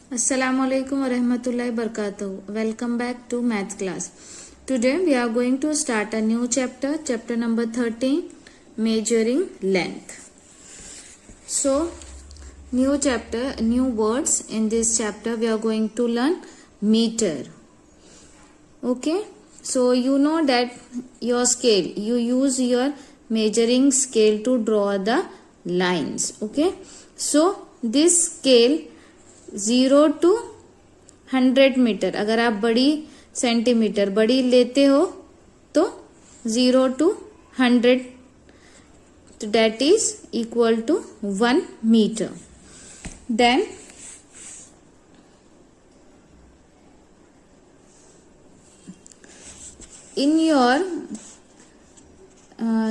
Assalamualaikum warahmatullahi wabarakatuh. Welcome back to math class. Today we are going to start a new chapter number 13, measuring length. So, new chapter, new words in this chapter we are going to learn meter. Okay, so you know that your scale, you use your measuring scale to draw the lines. Okay, so this scale 0 to 100 metre, अगर आप बड़ी centimetre बड़ी लेते हो तो 0 to 100 that is equal to 1 meter. Then in your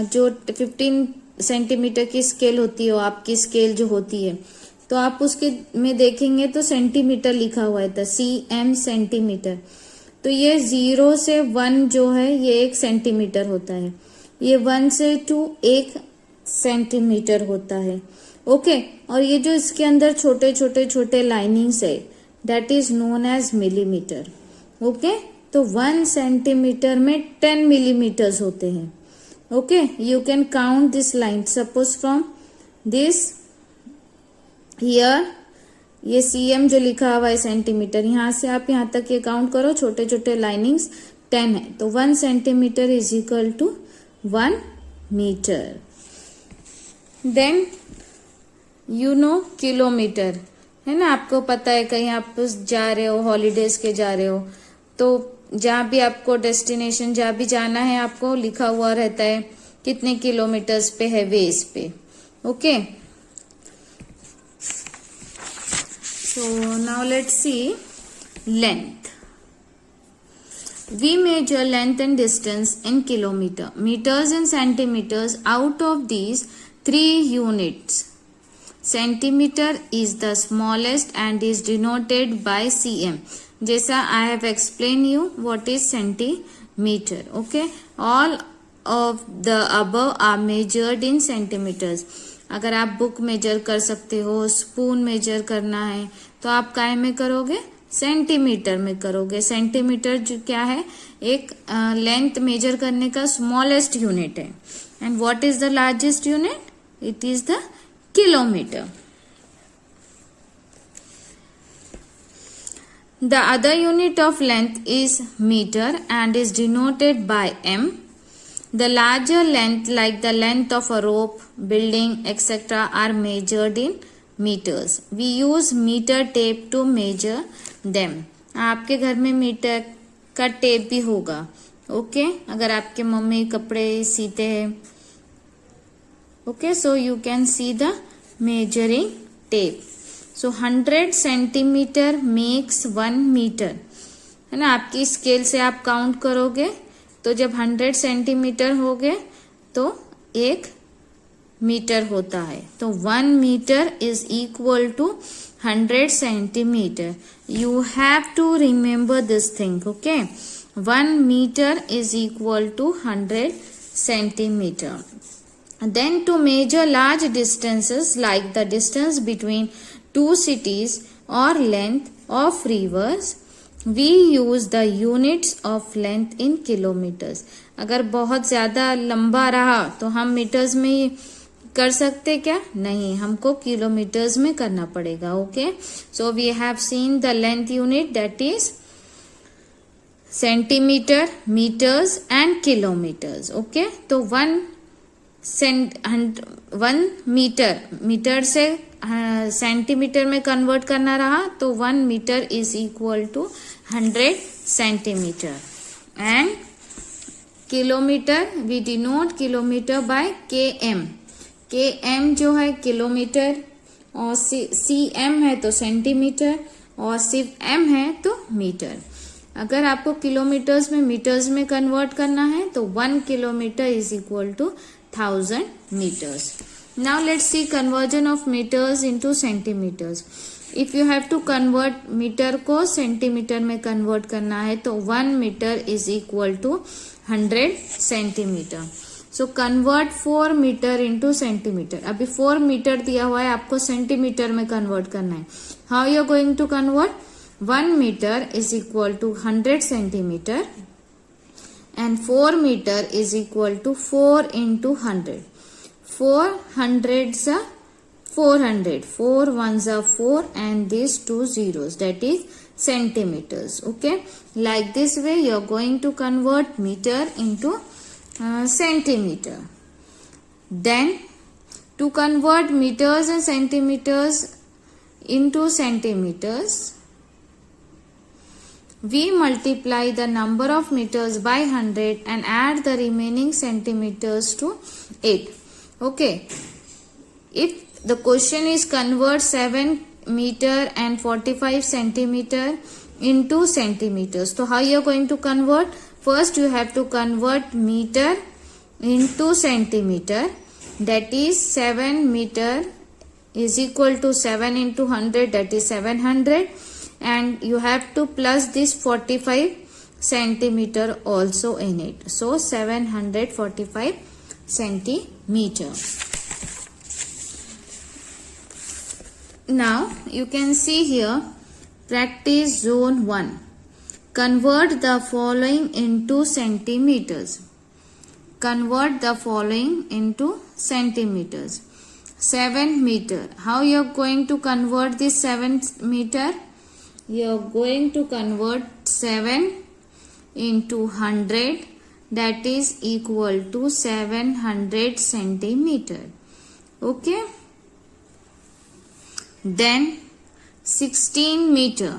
जो 15 centimetre की scale होती है, आपकी स्केल जो होती है, तो आप उसके में देखेंगे तो सेंटीमीटर लिखा हुआ है, cm सेंटीमीटर. तो ये 0 से 1 जो है ये 1 सेंटीमीटर होता है, ये 1 से 2 1 सेंटीमीटर होता है. ओके, और ये जो इसके अंदर छोटे छोटे छोटे लाइनिंग्स है that is known as millimetre. Okay, तो 1 सेंटीमीटर में 10 मिलीमीटर्स होते हैं. Okay, you can count this line. Suppose from this here ये cm जो लिखा हुआ है सेंटीमीटर, यहां से आप यहां तक ये काउंट करो, छोटे छोटे लाइनिंग्स 10 है, तो 1 centimetre is equal to 1 metre. Then you know kilometre है ना, आपको पता है कहीं आप जा रहे हो, हॉलीडेज के जा रहे हो, तो जहां भी आपको डेस्टिनेशन जहां भी जाना है आपको लिखा हुआ रहता है कितने किलोमीटर्स पे है वेज पे. Okay, so now let's see length. We measure length and distance in kilometer, meters and centimeters. Out of these 3 units, centimeter is the smallest and is denoted by cm. जैसा I have explained you what is centimeter. Okay, all of the above are measured in centimeters. अगर आप book major कर सकते हो, spoon major करना है तो आप काय में करोगे, सेंटीमीटर में करोगे. सेंटीमीटर जो क्या है, एक लेंथ मेजर करने का स्मॉलेस्ट यूनिट है. And what is the largest unit, it is the kilometre. The other unit of length is metre and is denoted by m. The larger length, like the length of a rope, building, etc., are measured in meters. We use meter tape to measure them. आपके घर में metre का tape भी होगा. Okay, अगर आपके mummy कपड़े सीते हैं. Okay, so you can see the measuring tape. So 100 centimetre makes 1 metre है ना. आपकी स्केल से आप काउंट करोगे तो जब 100 सेंटीमीटर हो गए तो 1 मीटर होता है. तो 1 metre is equal to 100 centimetre. You have to remember this thing. Okay, 1 metre is equal to 100 centimetre. Then to measure large distances like the distance between 2 cities or length of rivers, we use the units of length in kilometers. अगर बहुत ज्यादा लंबा रहा तो हम metres में कर सकते क्या, नहीं, हमको किलोमीटर्स में करना पड़ेगा. Okay, so we have seen the length unit that is centimetre, metres and kilometres. Okay, तो 1 मीटर, मीटर से सेंटीमीटर में कन्वर्ट करना रहा तो 1 metre is equal to 100 centimetre. And kilometre, we denote kilometre by km. km जो है kilometre, और cm है तो सेंटीमीटर, और सिर्फ m है तो मीटर. अगर आपको किलोमीटर्स में मीटर्स में कन्वर्ट करना है तो 1 kilometre is equal to 1000 meters. Now let's see conversion of meters into centimeters. If you have to convert metre को सेंटीमीटर में कन्वर्ट करना है तो 1 metre is equal to 100 centimetre. So convert 4 metre into centimetre. अभी 4 metre दिया हुआ है, आपको सेंटीमीटर में कन्वर्ट करना है. How you are going to convert? 1 metre is equal to 100 centimetre and 4 meter is equal to 4 into 100. 4 hundreds are 400. 4 ones are 4 and these 2 zeros, that is centimeters. Okay, like this way you are going to convert meter into centimeter. Then to convert meters and centimeters into centimeters, we multiply the number of meters by 100 and add the remaining centimeters to it. Okay, if the question is convert 7 meter and 45 centimeter into centimeters, so how you are going to convert? First you have to convert meter into centimeter, that is 7 meter is equal to 7 into 100, that is 700. And you have to plus this 45 centimeter also in it. So 745 centimeter. Now you can see here practice zone 1. Convert the following into centimeters. Convert the following into centimeters. 7 meter. How you are going to convert this 7 meter? You are going to convert 7 into 100, that is equal to 700 centimeter. Okay. Then 16 meter.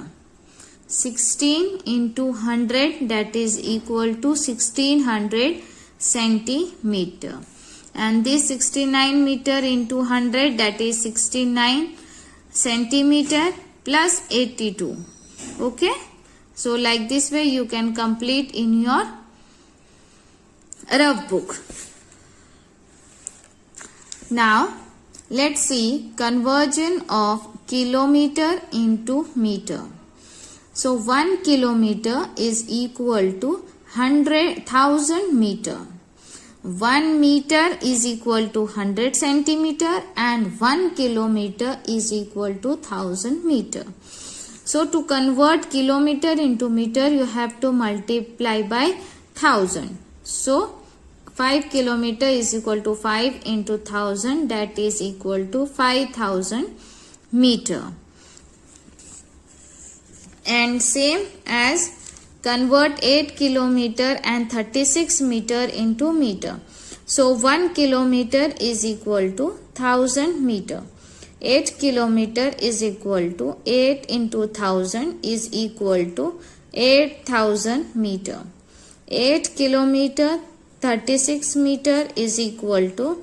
16 into 100, that is equal to 1600 centimeter. And this 69 meter into 100, that is 69 centimeter plus 82. Okay, so like this way you can complete in your rough book. Now let's see conversion of kilometer into meter. So 1 kilometer is equal to 100,000 meter. 1 meter is equal to 100 centimeter and 1 kilometer is equal to 1000 meter. So to convert kilometer into meter, you have to multiply by 1000. So 5 kilometer is equal to 5 into 1000, that is equal to 5000 meter. And same as convert 8 kilometer and 36 meter into meter. So 1 kilometer is equal to 1000 meter. 8 kilometer is equal to 8 into 1000 is equal to 8000 meter. 8 kilometer 36 meter is equal to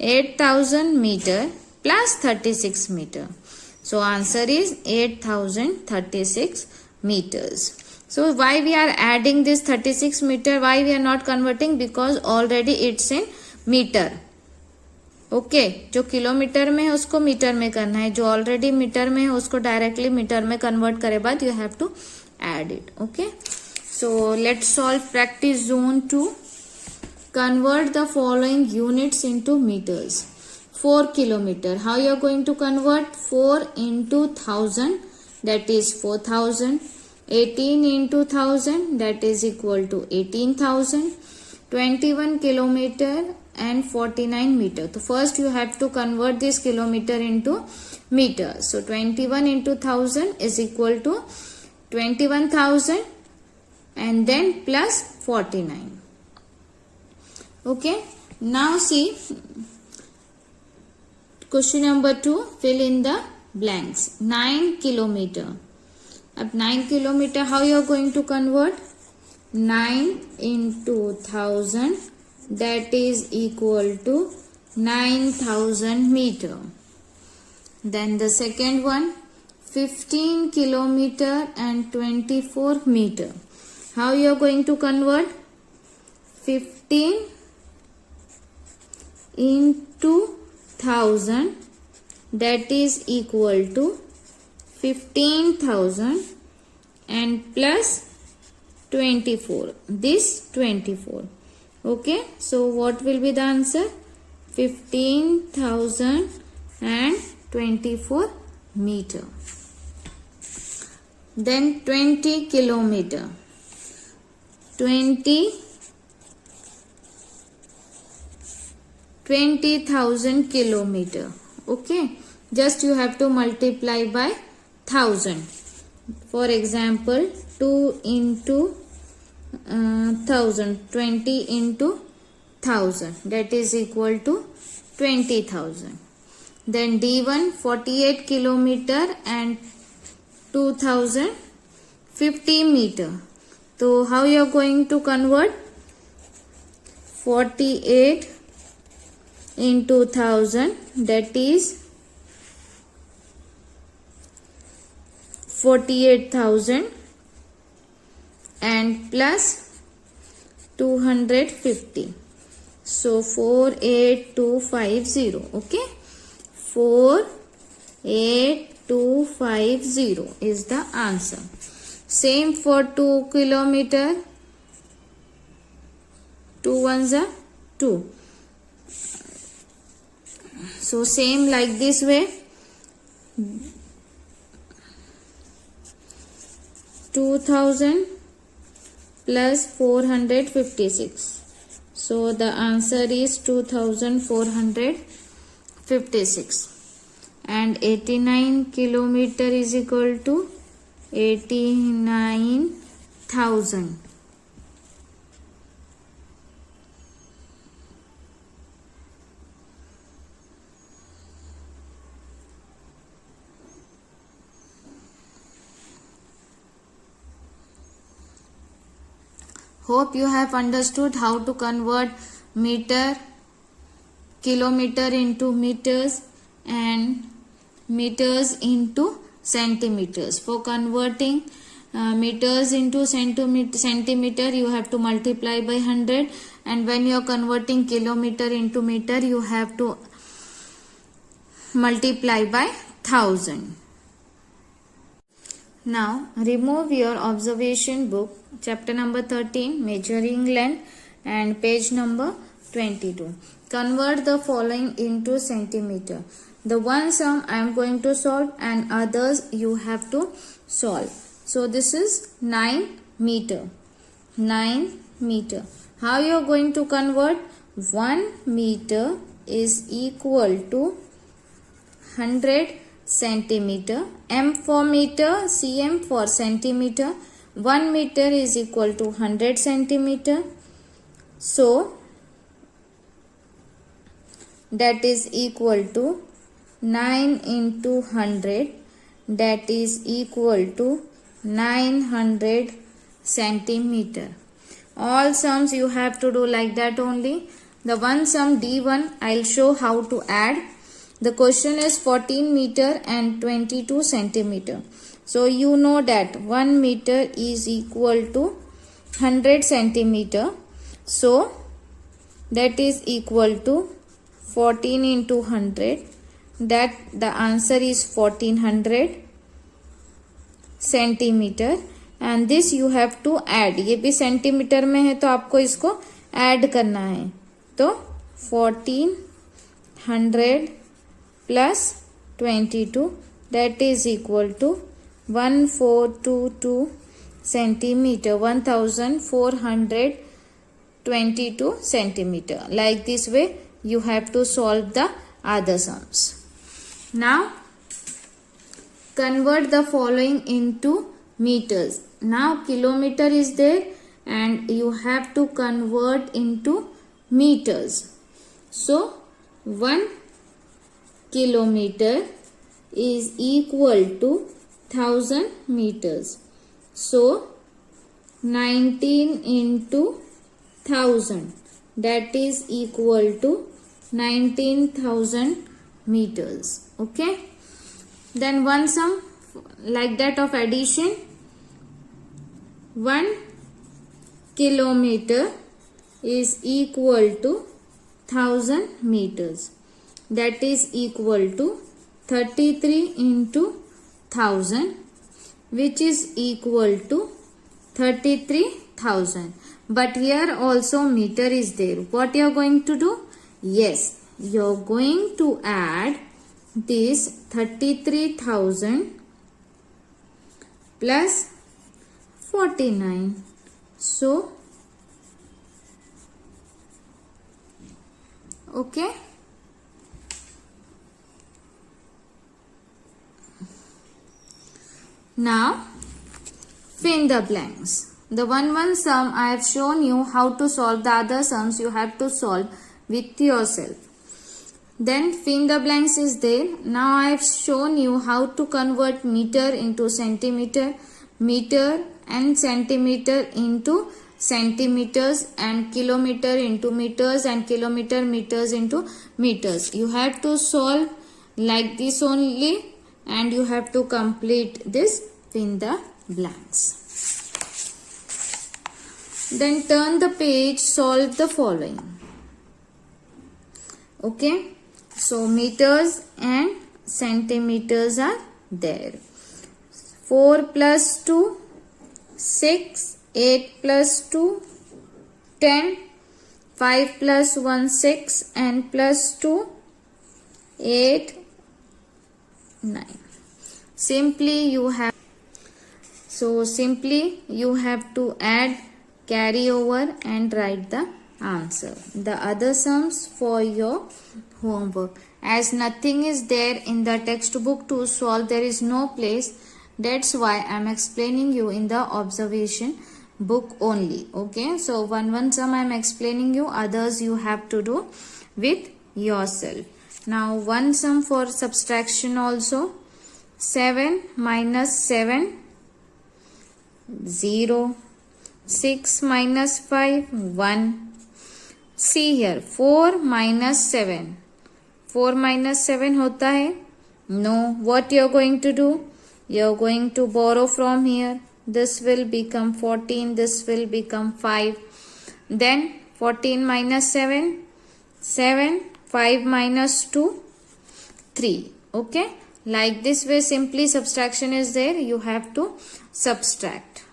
8000 meter plus 36 meter. So answer is 8036 meters. So why we are adding this 36 meter? Why we are not converting? Because already it's in meter. Okay जो kilometre में है उसको metre में करना है, जो already metre में है उसको डायरेक्टली मीटर में कन्वर्ट करे बाद you have to add it. Okay, so let's solve practice zone 2. Convert the following units into metres. 4 kilometer. How you are going to convert? 4 into 1000, that is 4000. 18 into 1000, that is equal to 18,000. 21 kilometer and 49 meter. So first you have to convert this kilometer into meter. So 21 into 1000 is equal to 21,000 and then plus 49. Okay, now see question number 2. Fill in the blanks. 9 kilometer. अब 9 kilometer, how you are going to convert? 9 into 1000, that is equal to 9000 meter. Then the second one, 15 kilometer and 24 meter. How you are going to convert? 15 into 1000, that is equal to 15,000 and plus 24, this 24. Okay, so what will be the answer? 15,024 meter. Then 20 kilometer. 20,000 kilometer. Okay, just you have to multiply by 1000. For example, 2 into 1000, 20 into 1000, that is equal to 20,000. Then D1 48 kilometer and 2050 meter. So how you are going to convert? 48 into 1000, that is 48,000 and plus 250. So 48250. Okay, 48250 is the answer. Same for 2 kilometer. 2 ones are 2. So same like this way. 2000 plus 456. So the answer is 2456. And 89 kilometer is equal to 89,000. Hope you have understood how to convert kilometer into meters and meters into centimeters. For converting meters into centimeter, you have to multiply by 100, and when you are converting kilometer into meter, you have to multiply by 1000. Now remove your observation book, chapter number 13, measuring length, and page number 22. Convert the following into centimeter. The one sum I am going to solve and others you have to solve. So this is 9 meter. 9 meter. How you are going to convert? 1 meter is equal to 100 centimeter. M for meter, cm for centimeter. 1 meter is equal to 100 centimeter. So that is equal to 9 into 100, that is equal to 900 centimeter. All sums you have to do like that only. The one sum D1 I'll show how to add. The question is 14 meter and 22 centimeter. So you know that 1 meter is equal to 100 centimeter. So that is equal to 14 into 100. That the answer is 1400 centimeter. And this you have to add. ये भी centimetre में है तो आपको इसको add करना है. तो 1400 plus 22, that is equal to 1422 centimeter. 1422 centimeter. Like this way you have to solve the other sums. Now convert the following into meters. Now kilometer is there and you have to convert into meters. So 1 kilometer is equal to 1000 meters. So 19 into 1000, that is equal to 19,000 meters. Okay. Then one sum like that of addition. 1 kilometer is equal to 1000 meters. That is equal to 33 into 1000, which is equal to 33 1000. But here also meter is there. What you are going to do? Yes, you are going to add this 33,000 plus 49. So, okay. Now, fill in the blanks. The one sum I have shown you how to solve. The other sums you have to solve with yourself. Then fill in the blanks is there. Now I have shown you how to convert meter into centimeter, meter and centimeter into centimeters, and kilometer into meters, and kilometer meters into meters. You have to solve like this only, and you have to complete this in the blanks. Then turn the page, solve the following. Okay, so meters and centimeters are there. 4 plus 2, 6, 8 plus 2, 10, 5 plus 1, 6, and plus 2, 8, 9. Simply you have to add, carry over and write the answer. The other sums for your homework. As nothing is there in the textbook to solve, there is no place. That's why I am explaining you in the observation book only. Okay, so one sum I am explaining you, others you have to do with yourself. Now one sum for subtraction also. 7 minus 7, 0. 6 minus 5, 1. See here, 4 minus 7. 4 minus 7 होता है? No. What you are going to do? You are going to borrow from here. This will become 14. This will become 5. Then 14 minus 7, 7. 5 minus 2, 3. Okay. Like this way simply subtraction is there. You have to subtract.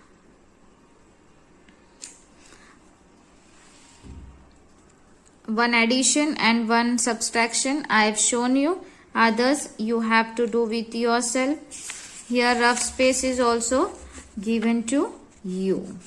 One addition and one subtraction I have shown you. Others you have to do with yourself. Here rough space is also given to you.